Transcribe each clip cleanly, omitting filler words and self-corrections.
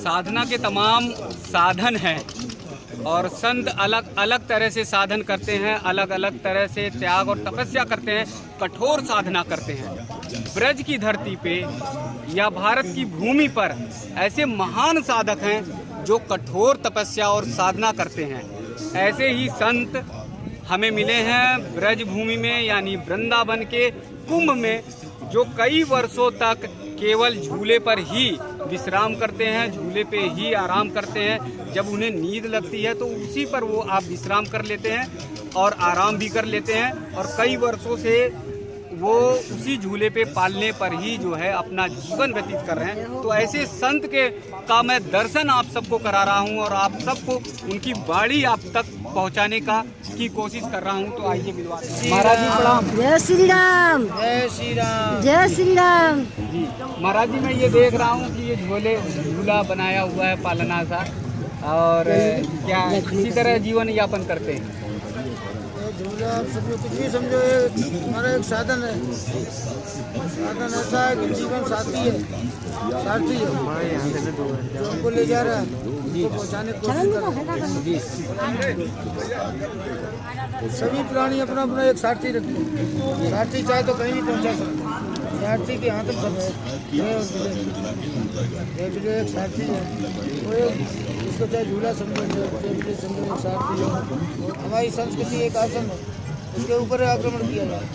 साधना के तमाम साधन हैं और संत अलग अलग तरह से साधन करते हैं, अलग अलग तरह से त्याग और तपस्या करते हैं, कठोर साधना करते हैं। ब्रज की धरती पे या भारत की भूमि पर ऐसे महान साधक हैं जो कठोर तपस्या और साधना करते हैं। ऐसे ही संत हमें मिले हैं ब्रज भूमि में यानी वृंदावन के कुंभ में, जो कई वर्षों तक केवल झूले पर ही विश्राम करते हैं, झूले पे ही आराम करते हैं। जब उन्हें नींद लगती है तो उसी पर वो आप विश्राम कर लेते हैं और आराम भी कर लेते हैं, और कई वर्षों से वो उसी झूले पे पालने पर ही जो है अपना जीवन व्यतीत कर रहे हैं। तो ऐसे संत का मैं दर्शन आप सबको करा रहा हूं और आप सबको उनकी बाणी आप तक पहुंचाने की कोशिश कर रहा हूं। तो आइए मिलवा महाराज जी, प्रणाम। जय श्री राम, जय श्री राम, जय श्री राम जी। महाराज जी, मैं ये देख रहा हूँ कि ये झूला बनाया हुआ है पालना सा, और क्या इसी तरह जीवन यापन करते हैं? झूला आप समझो, कुछ भी समझो, हमारा एक साधन है। साधन ऐसा है कि जीवन साथी है, सारथी है, जो हमको ले जा रहा है, उनको पहुँचाने की कोशिश कर रहे हैं। सभी प्राणी अपना अपना एक सारथी रखते हैं। सारथी चाहे तो कहीं भी पहुँचा सकते हैं। सारथी के हाथ में सब है, एक सारथी है, वो इसको चाहे झूला समझो, समझो एक सारथी है। हमारी संस्कृति एक आसन है, इसके ऊपर आक्रमण किया जाए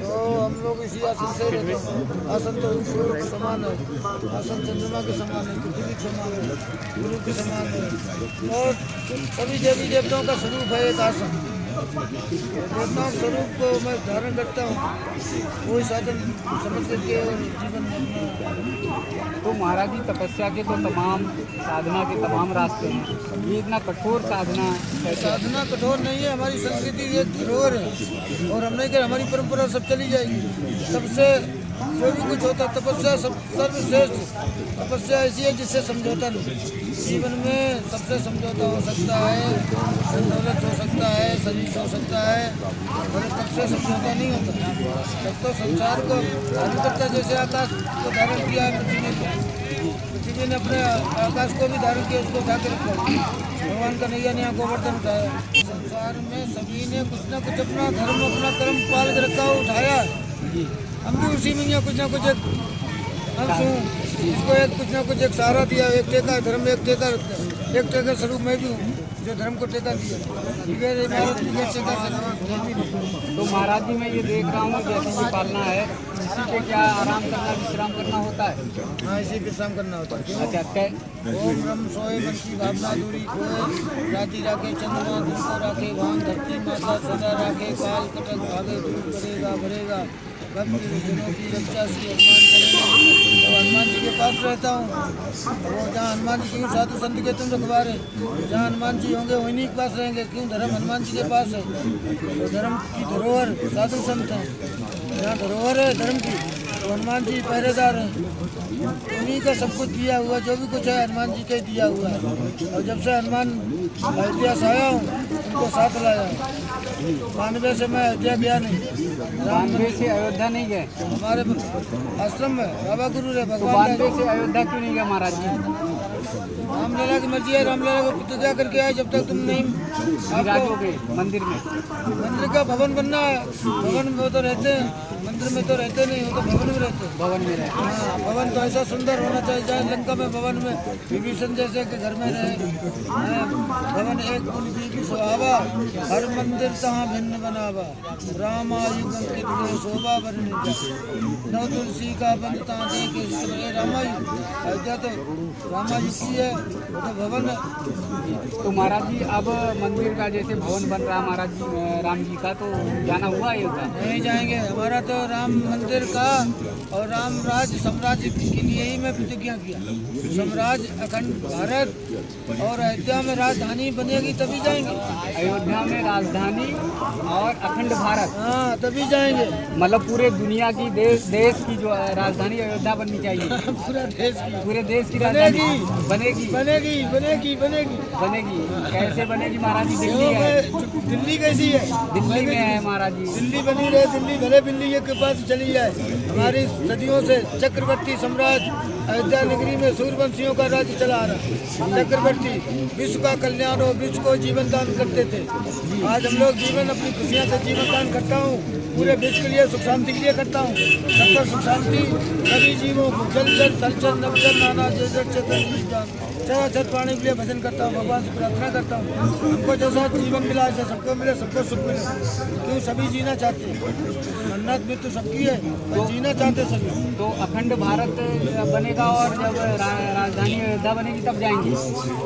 तो हम लोग इसी आसन से रहते हैं। आसन तो सूर्य के समान है, आसन चंद्रमा के समान है, पृथ्वी के समान है, गुरु के समान है, और सभी देवी देवताओं का स्वरूप है एक आसन। देवताओं स्वरूप को मैं धारण करता हूँ, वही साधन समझ करके और जीवन में। तो महाराज जी, तपस्या के तो तमाम साधना के तमाम रास्ते हैं, ये इतना कठोर साधना है? साधना कठोर नहीं है, हमारी संस्कृति ये धरोहर है, और हमने कहा हमारी परंपरा सब चली जाएगी। सबसे जो भी कुछ होता है तपस्या सर्वश्रेष्ठ तपस्या ऐसी है जिससे समझौता नहीं। जीवन में सबसे समझौता हो सकता है, दौलत हो सकता है, शरीर हो सकता है, और तब से समझौता नहीं होता। तब तो संसार को धारण करता, जैसे आकाश को धारण किया है पृथ्वी ने अपने आकाश को भी धारण किया, उसको उठा के रखा। भगवान का नैया ने गोवर्धन उठाया। संसार में सभी ने कुछ ना कुछ अपना धर्म, अपना कर्म पाल के रखा, उठाया। हम भी उसी में कुछ ना कुछ एक अंश हूँ, इसको एक कुछ ना कुछ एक सहारा दिया। एक टेका धर्म, एक टेका स्वरूप मैं भी हूँ जो धर्म को टेका दिया। तो महाराज जी, मैं ये देख रहा हूँ जैसे ये पालना है, इसी पे क्या आराम करना, विश्राम करना होता है? हाँ, इसी विश्राम करना होता है। अच्छा, ओम ब्रह्म सोए मन की भावना दूरी खोए, राति राखे चंद्रमा दिन को राखे, भान धरती माता सदा राखे, काल कटक भागे दूर करेगा भरेगा, भक्ति जनों की रक्षा श्री हनुमान करेंगे। तो हनुमान जी के पास रहता हूँ, वो जहाँ हनुमान जी क्यों साधु संत के तुम रखवारे, जहाँ हनुमान जी होंगे वहीं के पास रहेंगे। क्यों? धर्म हनुमान जी के पास है, तो धर्म की धरोहर साधु संत हैं। जहाँ धरोहर है धर्म की, तो हनुमान जी पहरेदार हैं। उन्हीं का सब कुछ दिया हुआ, जो भी कुछ है हनुमान जी का दिया हुआ है। और जब से हनुमान अयोध्या से आया हूँ, उनको साथ लाया। 92 से मैं अयोध्या गया नहीं। 92 से अयोध्या नहीं गए? हमारे आश्रम में बाबा गुरु रहे भगवान। 92 से अयोध्या क्यों नहीं गए महाराज जी? रामलला की मर्जी है, रामलला को प्रतिज्ञा करके आए, जब तक तुम नहीं विराजोगे मंदिर में। मंदिर का भवन बनना है। भवन में वो तो रहते हैं, मंदिर में तो रहते नहीं, वो तो भवन में रहते हैं। भवन में रहते? हाँ, भवन तो ऐसा सुंदर होना चाहिए, चाहे लंका में भवन में विभीषण जैसे के घर में रहे। भवन एक कुल की सुहावा, हर मंदिर तहाँ भिन्न बनावा, रामायुगम के तुझे शोभा वर्णित, नौ तुलसी का बंद तहाँ देखे रामायुग। अयोध्या तो रामायुग की है, वो तो भवन है। तो महाराज जी, अब मंदिर का जैसे भवन बन रहा महाराज जी राम जी का, तो जाना हुआ अयोध्या? नहीं जाएंगे, हमारा तो राम मंदिर का और राम राज्य साम्राज्य के लिए ही मैं प्रतिज्ञा किया। साम्राज्य अखंड भारत और अयोध्या में राजधानी बनेगी तभी जाएंगे। अयोध्या में राजधानी और अखंड भारत? हाँ, तभी जाएंगे। मतलब पूरे दुनिया की देश की जो राजधानी अयोध्या बननी चाहिए? पूरे देश की राजधानी बनेगी? बनेगी बनेगी बनेगी बनेगी। कैसे बनेगी महाराज जी? दिल्ली है? दिल्ली कैसी है? दिल्ली में है महाराज जी। दिल्ली बनी रहे, दिल्ली भले बिल्ली के पास चली जाए। हमारी सदियों से चक्रवर्ती साम्राज्य अयोध्या नगरी में सूर्यवंशियों का राज्य चला आ रहा। चक्रवर्ती विश्व का कल्याण और विश्व को जीवन दान करते थे। आज हम लोग जीवन अपनी खुशियाँ से जीवन दान करता हूँ, पूरे विश्व के लिए सुख शांति के लिए करता हूँ। सबका सुख शांति सभी जीवों को जल जल थल चल नव जल नाना जय जय चेतन चराचर प्राणी के लिए भजन करता हूँ, भगवान से प्रार्थना करता हूँ हमको जैसा जीवन मिला ऐसा सबको मिले, सबको सुख मिले। क्यों सभी जीना चाहते हैं, मन्नत मृत्यु सबकी है और जीना चाहते सभी। तो अखंड भारत बनेगा और जब राजधानी अयोध्या बनेगी तब जाएंगे?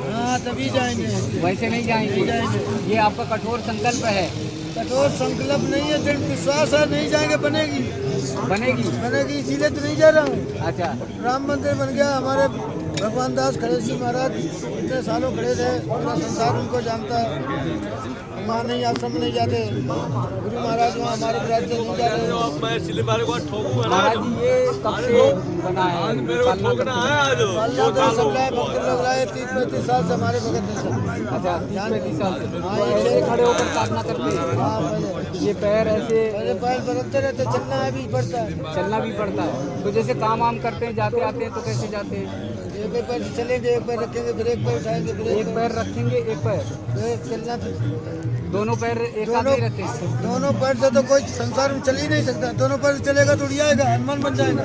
हाँ तभी जाएंगे, वैसे नहीं जाएंगे। ये आपका कठोर संकल्प है? कठोर संकल्प नहीं है, दृढ़ विश्वास है, नहीं जाएंगे, बनेगी बनेगी इसीलिए तो नहीं जा रहा हूँ। अच्छा, राम मंदिर बन गया, हमारे भगवान दास खड़ेसी महाराज इतने सालों खड़े थे, पूरा संसार उनको जानता है। वहाँ नहीं आश्रम नहीं जाते, गुरु महाराज वहाँ हमारे विराज से नहीं जाते। महाराज जी ये कब से बना है? भक्त लोग लाए 30-35 साल से हमारे भगत हैं सब। अच्छा, 30-35 साल से। हाँ, ये खड़े होकर साधना करते हैं। हाँ पहले ये पैर ऐसे पैर बदलते रहते, चलना भी पड़ता है। चलना भी पड़ता है। तो जैसे काम वाम करते हैं, जाते आते हैं तो कैसे जाते हैं? एक पैर चलेंगे, एक पैर रखेंगे, फिर एक पैर उठाएंगे, फिर एक पैर रखेंगे, एक पैर चलना। दोनों पैर एक साथ नहीं रखते हैं? दोनों पैर से तो कोई संसार में चल ही नहीं सकता। दोनों पैर से चलेगा तो उड़ जाएगा, हनुमान बन जाएगा।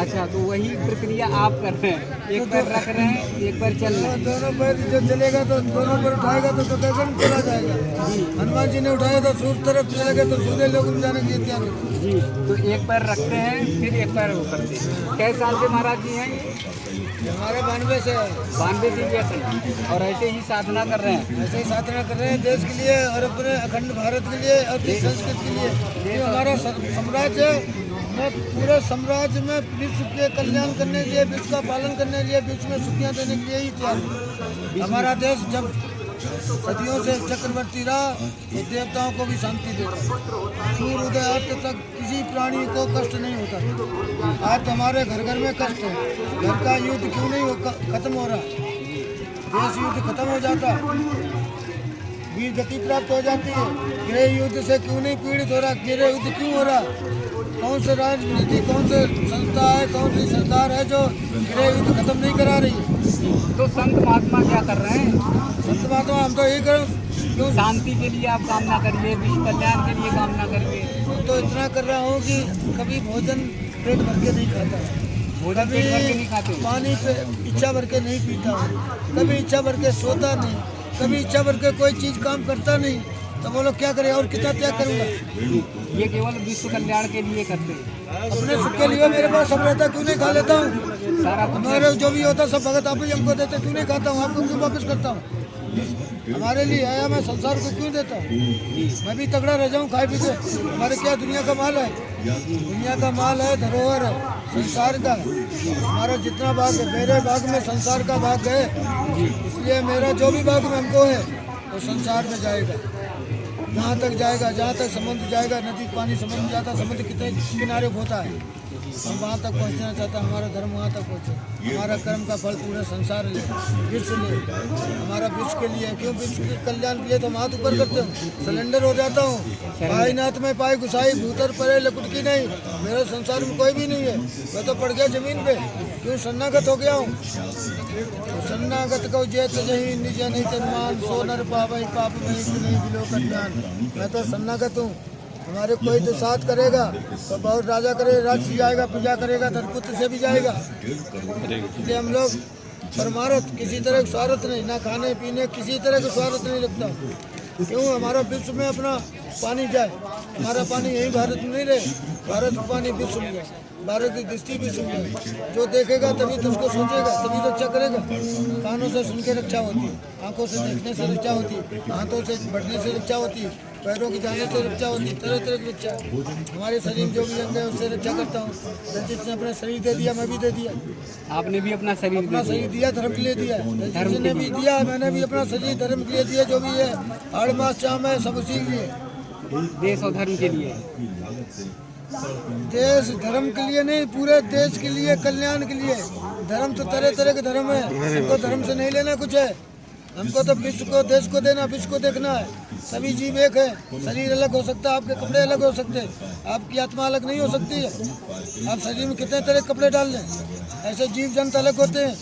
अच्छा, तो वही प्रक्रिया आप कर रहे हैं, एक पैर रख रहे हैं, एक पैर चल रहे हैं। दोनों पैर जो चलेगा तो दोनों पैर उठाएगा तो गगन चला जाएगा। हनुमान जी ने उठाया तो सूर्य तरफ चलेगा तो सूर्य लोग में जाने की इत्यादि। जी, तो एक पैर रखते हैं, फिर एक पैर वो करते हैं। कैसे साल से महाराज जी हैं? हमारे 92 से 92 से ही ऐसे और ऐसे ही साधना कर रहे हैं। ऐसे ही साधना कर रहे हैं देश के लिए और अपने अखंड भारत के लिए और संस्कृति के लिए। ये हमारा साम्राज्य में, पूरे साम्राज्य में विश्व के कल्याण करने के लिए, विश्व का पालन करने के लिए, विश्व में सुखियाँ देने के लिए ही तैयार। हमारा देश जब सदियों से चक्रवर्ती रहा तो देवताओं को भी शांति देता, सूर्य उदय अर्थ तक किसी प्राणी को कष्ट नहीं होता। आज तो हमारे घर घर में कष्ट है। घर का युद्ध क्यों नहीं खत्म हो रहा? देश युद्ध खत्म हो जाता, वीर गति प्राप्त हो जाती है। गृह युद्ध से क्यों नहीं पीड़ित हो रहा? गृह युद्ध क्यों हो रहा? कौन से राजनीति, कौन से संस्था है, कौन सी सरकार है जो गृह युद्ध खत्म नहीं करा रही है? तो संत महात्मा क्या कर रहे हैं? संत महात्मा हम तो यही करें, शांति के लिए आप कामना करिए, विश्व कल्याण के लिए कामना करिए। तो इतना कर रहा हूँ कि कभी भोजन पेट भर के नहीं खाता, भोजन पेट भर के नहीं खाते, पानी पे इच्छा भर के नहीं पीता, कभी इच्छा भर के सोता नहीं, कभी इच्छा भर के कोई चीज़ काम करता नहीं। तो वो लोग क्या करें और कितना त्याग करूँगा? ये केवल विश्व कल्याण के लिए करते हैं। अपने सुख के लिए मेरे पास सब रहता, क्यों नहीं खा लेता हूँ? सारा हमारे जो भी होता सब भगत आप ही हमको देते, क्यों नहीं खाता हूँ? आपको क्यों वापस करता हूँ? हमारे लिए आया, मैं संसार को क्यों देता हूँ? मैं भी तगड़ा रह जाऊँ खाए पी के। हमारे क्या दुनिया का माल है? दुनिया का माल है, धरोहर है संसार का। हमारा जितना भाग है, मेरे भाग में संसार का भाग है, इसलिए मेरा जो भी भाग में हमको है वो संसार में जाएगा। जहाँ तक जाएगा, जहाँ तक समुद्र जाएगा, नदी पानी समुद्र जाता, समुद्र कितने किनारे होता है, हम वहाँ तक पहुँचना चाहता है। हमारा धर्म वहाँ तक पहुँचे, हमारा कर्म का फल पूरा संसार ले, विश्व ले, हमारा विश्व के लिए। क्यों? विश्व के कल्याण के लिए तो हाथ ऊपर करते हूँ, सिलेंडर हो जाता हूँ। भाई नाथ में पाई घुसाई, भूतर परे लकुट की नहीं। मेरे संसार में कोई भी नहीं है, मैं तो पड़ गया जमीन पे। क्यों? शरणागत हो गया हूँ। शरणागत को जय तजहि निज नहीं तन्मान, सो नर पावई पाप नहीं बिलो कल्याण। मैं तो शरणागत हूँ, हमारे कोई तो साथ करेगा तो बहुत राजा करे, राज से जाएगा, पूजा करेगा, धनपुत्र से भी जाएगा। इसलिए हम लोग परमार्थ, किसी तरह का स्वार्थ नहीं, ना खाने पीने किसी तरह का स्वार्थ नहीं रखता। क्यों? हमारा विश्व में अपना पानी जाए, हमारा पानी यही भारत में नहीं रहे, भारत का पानी विश्व में जाए, भारत की दृष्टि विश्व में। जो देखेगा तभी तो उसको सोचेगा, तभी तो रक्षा करेगा। कानों से सुन के रक्षा होती है, आंखों से देखने से रक्षा होती है, हाथों से बढ़ने से रक्षा होती है, पैरों की जाने से रक्षा होती है, तरह तरह की रक्षा। हमारे शरीर जो भी अंग है उससे रक्षा करता हूँ। रंजित ने अपना शरीर दे दिया, मैं भी दे दिया। आपने भी अपना शरीर दिया, धर्म के लिए दिया। रंजित ने भी दिया, मैंने भी अपना शरीर धर्म के लिए दिया। जो भी है हाड़ मास चाम है सब उसी के लिए, देश और धर्म के लिए। देश धर्म के लिए नहीं, पूरे देश के लिए, कल्याण के लिए। धर्म तो तरह तरह के धर्म है, सबको धर्म से नहीं लेना कुछ है। हमको तो विश्व को, देश को देना, विश्व को देखना है। सभी जीव एक है, शरीर अलग हो सकता है, आपके कपड़े अलग हो सकते हैं, आपकी आत्मा अलग नहीं हो सकती है। आप शरीर में कितने तरह के कपड़े डाल लें, ऐसे जीव जंतु अलग होते हैं,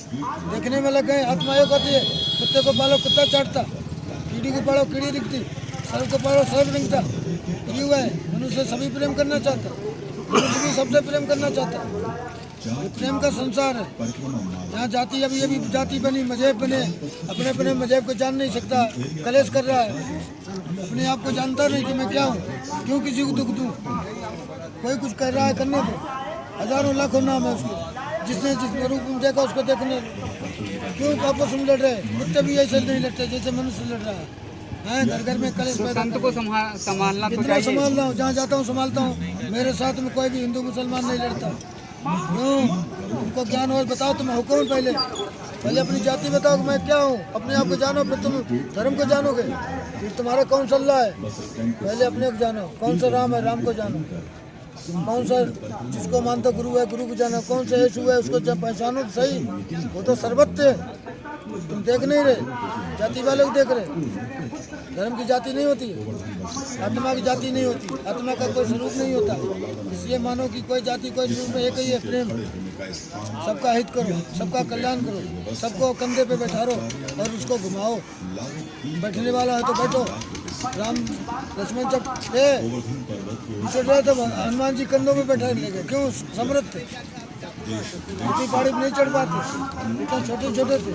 देखने में अलग है, आत्मा एक होती है। कुत्ते को पालो कुत्ता चाटता, कीड़ी को पालो कीड़ी दिखती, सर्प को पालो सर्प दिखता। जीव है, मनुष्य सभी प्रेम करना चाहता, मनुष्य भी सबसे प्रेम करना चाहता। ये प्रेम का संसार है। यहाँ जाति अभी अभी जाति बनी, मजहब बने, अपने अपने मजहब को जान नहीं सकता, कलेश कर रहा है, अपने आप को जानता नहीं कि मैं क्या हूँ, क्यों किसी को दुख दूँ। कोई कुछ कर रहा है करने दो, हजारों लाखों नाम है उसके, जिसने जिस रूप में देखा उसको देखने। क्यों आपस में लड़ रहे हैं? कुत्ते भी ऐसे नहीं लड़ते जैसे मनुष्य लड़ रहा है। घर घर में कलेश पैदा। संत को संभालना तो कितना चाहिए। संभाल रहा हूँ, जहाँ जाता हूँ संभालता हूँ। मेरे साथ में कोई भी हिंदू मुसलमान नहीं लड़ता। क्यों? उनको ज्ञान और बताओ तुम हो कौन। पहले अपनी जाति बताओ कि मैं क्या हूँ, अपने आप को जानो, फिर तुम धर्म को जानोगे। फिर तुम्हारा कौन सा अल्लाह है, पहले अपने को जानो। कौन सा राम है, राम को जानो। कौन सा जिसको मानते गुरु है, गुरु को जानो। कौन सा यीशु है, उसको जब पहचानो तो सही। वो तो सर्वत्र है, तुम देख नहीं रहे, जाति वाले को देख रहे। धर्म की जाति नहीं होती, आत्मा की जाति नहीं होती, आत्मा का कोई स्वरूप नहीं होता। इसलिए मानो कि कोई जाति कोई स्वरूप में एक ही है, प्रेम। सबका हित करो, सबका कल्याण करो, सबको कंधे पे बैठारो और उसको घुमाओ। बैठने वाला है तो बैठो। राम लक्ष्मण जब थे चढ़ रहे तो हनुमान जी कंधों में बैठा लेंगे। क्यों? समृद्ध थे, इतनी पहाड़ी नहीं चढ़ पाते, इतना छोटे छोटे थे।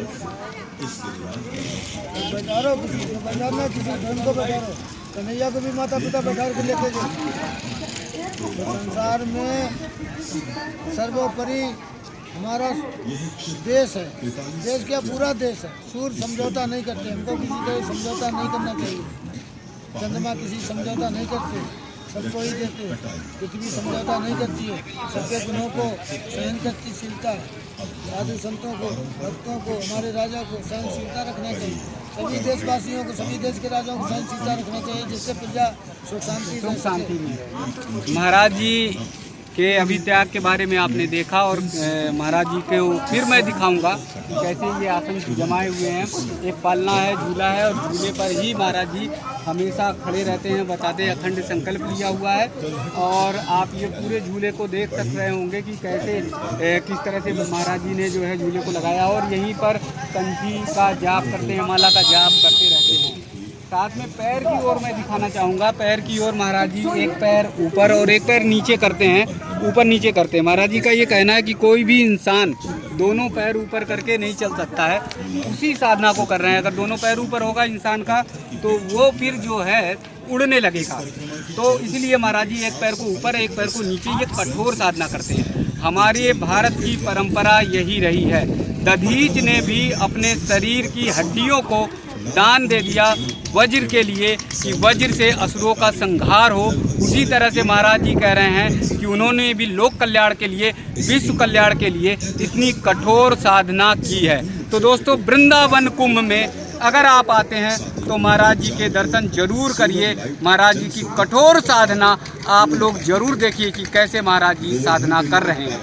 बैठारो, बैठाना किसी धर्म को बैठारो। कन्हैया को भी माता पिता बैठा के लेके गए। तो संसार में सर्वोपरि हमारा देश है। देश क्या, पूरा देश है। सूर्य समझौता नहीं करते, हमको किसी तरह समझौता नहीं करना चाहिए। चंद्रमा किसी समझौता नहीं करते, सबको ही देते। पृथ्वी समझौता नहीं करती है, सबके गुणों को सहन करती शीलता है। साधु संतों को, भक्तों को, हमारे राजा को सहनशीलता रखना चाहिए। सभी देशवासियों को, सभी देश के राजाओं को सहनशीलता रखना चाहिए, जिससे प्रजा सुख शांति मिले। महाराज जी के अभी त्याग के बारे में आपने देखा, और महाराज जी के फिर मैं दिखाऊंगा कि कैसे ये आसन जमाए हुए हैं। एक पालना है, झूला है, और झूले पर ही महाराज जी हमेशा खड़े रहते हैं। बताते हैं अखंड संकल्प लिया हुआ है। और आप ये पूरे झूले को देख सक रहे होंगे कि कैसे किस तरह से महाराज जी ने जो है झूले को लगाया, और यहीं पर कंठी का जाप करते हैं, माला का जाप करते रहते हैं। साथ में पैर की ओर मैं दिखाना चाहूँगा। पैर की ओर महाराज जी एक पैर ऊपर और एक पैर नीचे करते हैं, ऊपर नीचे करते हैं। महाराज जी का ये कहना है कि कोई भी इंसान दोनों पैर ऊपर करके नहीं चल सकता है। उसी साधना को कर रहे हैं। अगर दोनों पैर ऊपर होगा इंसान का तो वो फिर जो है उड़ने लगेगा। तो इसलिए महाराज जी एक पैर को ऊपर एक पैर को नीचे, ये कठोर साधना करते हैं। हमारे भारत की परंपरा यही रही है। दधीच ने भी अपने शरीर की हड्डियों को दान दे दिया वज्र के लिए, कि वज्र से असुरों का संहार हो। उसी तरह से महाराज जी कह रहे हैं कि उन्होंने भी लोक कल्याण के लिए, विश्व कल्याण के लिए इतनी कठोर साधना की है। तो दोस्तों, वृंदावन कुंभ में अगर आप आते हैं तो महाराज जी के दर्शन जरूर करिए। महाराज जी की कठोर साधना आप लोग जरूर देखिए कि कैसे महाराज जी साधना कर रहे हैं।